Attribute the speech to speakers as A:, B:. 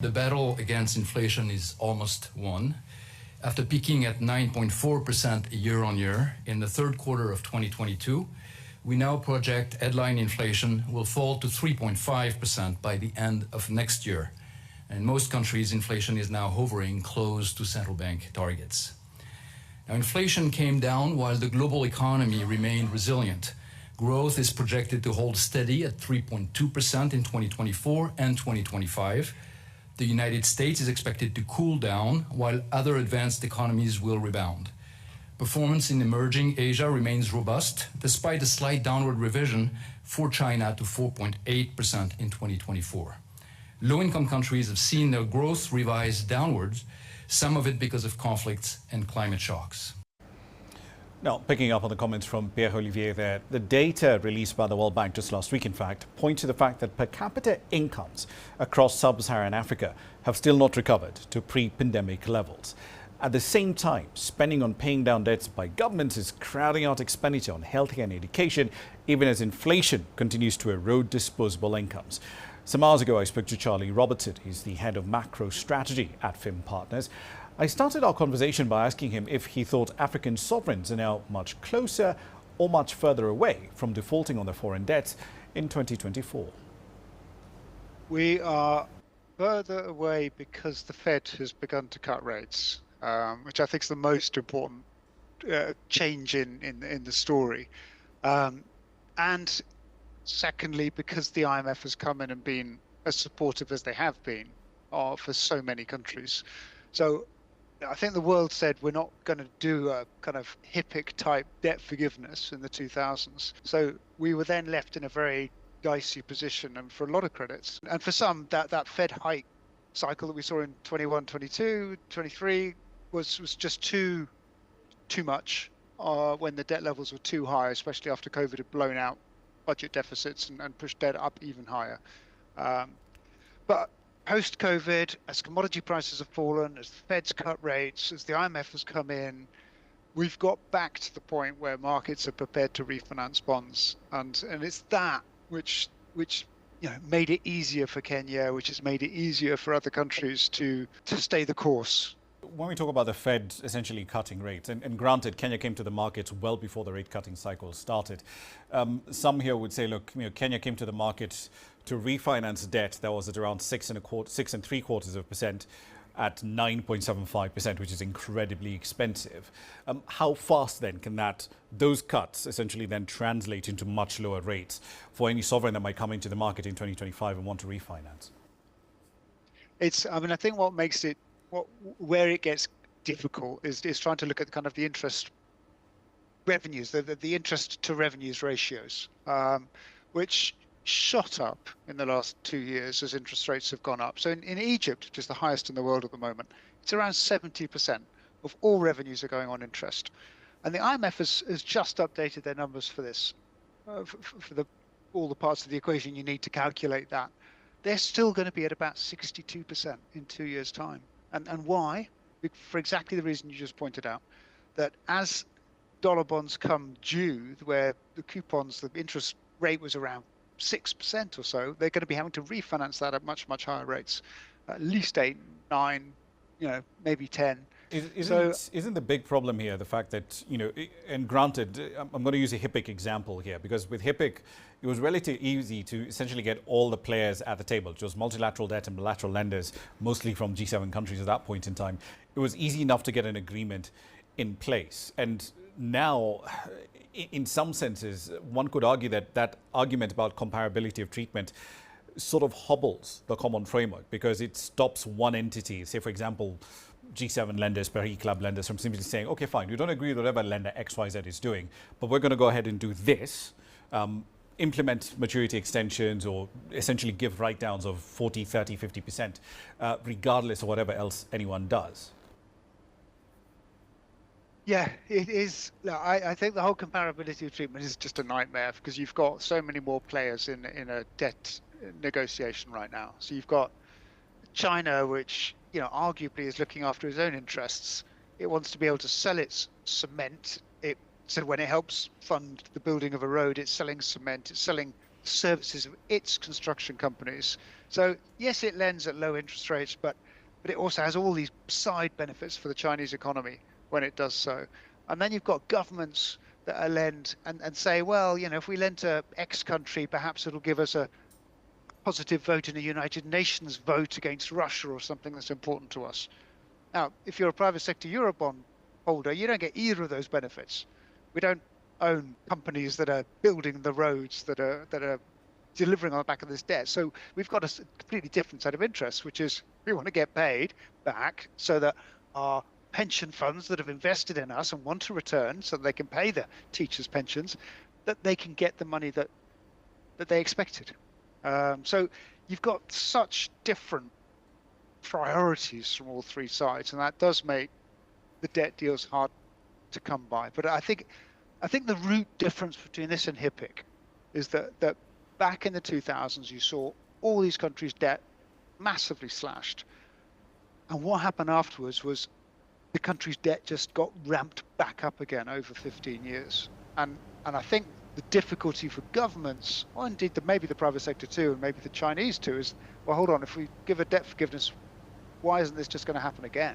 A: The battle against inflation is almost won. After peaking at 9.4% year-on-year in the third quarter of 2022, we now project headline inflation will fall to 3.5% by the end of next year. In most countries, inflation is now hovering close to central bank targets. Now, inflation came down while the global economy remained resilient. Growth is projected to hold steady at 3.2% in 2024 and 2025. The United States is expected to cool down, while other advanced economies will rebound. Performance in emerging Asia remains robust, despite a slight downward revision for China to 4.8% in 2024. Low-income countries have seen their growth revised downwards, some of it because of conflicts and climate shocks.
B: Now, picking up on the comments from Pierre-Olivier there, the data released by the World Bank just last week, in fact, point to the fact that per capita incomes across sub-Saharan Africa have still not recovered to pre-pandemic levels. At the same time, spending on paying down debts by governments is crowding out expenditure on healthcare and education, even as inflation continues to erode disposable incomes. Some hours ago, I spoke to Charlie Robertson. He's the head of macro strategy at FIM Partners. I started our conversation by asking him if he thought African sovereigns are now much closer or much further away from defaulting on their foreign debts in 2024.
C: We are further away because the Fed has begun to cut rates, which I think is the most important change in the story. And secondly, because the IMF has come in and been as supportive as they have been for so many countries. So I think the world said we're not going to do a kind of HIPC type debt forgiveness in the 2000s. So we were then left in a very dicey position, and for a lot of credits. And for some, that Fed hike cycle that we saw in 21, 22, 23 was just too much when the debt levels were too high, especially after COVID had blown out budget deficits and pushed debt up even higher. But post-COVID, as commodity prices have fallen, as the Fed's cut rates, as the IMF has come in, we've got back to the point where markets are prepared to refinance bonds, and it's that which made it easier for Kenya, which has made it easier for other countries to stay the course.
B: When we talk about the Fed essentially cutting rates, and granted, Kenya came to the markets well before the rate cutting cycle started. Some here would say, look, Kenya came to the market to refinance debt that was at around 6.75% at 9.75%, which is incredibly expensive. How fast then can those cuts essentially then translate into much lower rates for any sovereign that might come into the market in 2025 and want to refinance?
C: I think what makes it where it gets difficult is trying to look at kind of the interest revenues, the interest to revenues ratios, which shot up in the last 2 years as interest rates have gone up. So in Egypt, which is the highest in the world at the moment, it's around 70% of all revenues are going on interest. And the IMF has just updated their numbers for this, for all the parts of the equation you need to calculate that. They're still going to be at about 62% in 2 years' time. And why? For exactly the reason you just pointed out, that as dollar bonds come due, where the coupons, the interest rate was around 6% or so, they're going to be having to refinance that at much, much higher rates, at least 8, 9, maybe 10.
B: Isn't the big problem here the fact that, and granted, I'm going to use a HIPC example here, because with HIPC, it was relatively easy to essentially get all the players at the table. It was multilateral debt and bilateral lenders, mostly from G7 countries at that point in time. It was easy enough to get an agreement in place. And now, in some senses, one could argue that argument about comparability of treatment sort of hobbles the common framework, because it stops one entity, say, for example, G7 lenders, Paris Club lenders, from simply saying, okay, fine, we don't agree with whatever lender XYZ is doing, but we're going to go ahead and do this, implement maturity extensions, or essentially give write-downs of 40, 30, 50%, regardless of whatever else anyone does.
C: Yeah, it is. I think the whole comparability of treatment is just a nightmare, because you've got so many more players in a debt negotiation right now. So you've got China, which arguably is looking after its own interests. It wants to be able to sell its cement. So when it helps fund the building of a road, it's selling cement, it's selling services of its construction companies So yes, it lends at low interest rates, but it also has all these side benefits for the Chinese economy when it does so. And then you've got governments that lend and say, well, if we lend to X country, perhaps it'll give us a positive vote in a United Nations vote against Russia or something that's important to us. Now, if you're a private sector Eurobond holder, you don't get either of those benefits. We don't own companies that are building the roads that are delivering on the back of this debt. So we've got a completely different set of interests, which is we want to get paid back so that our pension funds that have invested in us and want to return so that they can pay the teachers' pensions, that they can get the money that they expected. So you've got such different priorities from all three sides, and that does make the debt deals hard to come by. But I think the root difference between this and HIPC is that back in the 2000s, you saw all these countries' debt massively slashed. And what happened afterwards was the country's debt just got ramped back up again over 15 years. And I think the difficulty for governments, or indeed maybe the private sector too, and maybe the Chinese too, is, well, hold on, if we give a debt forgiveness, why isn't this just going to happen again?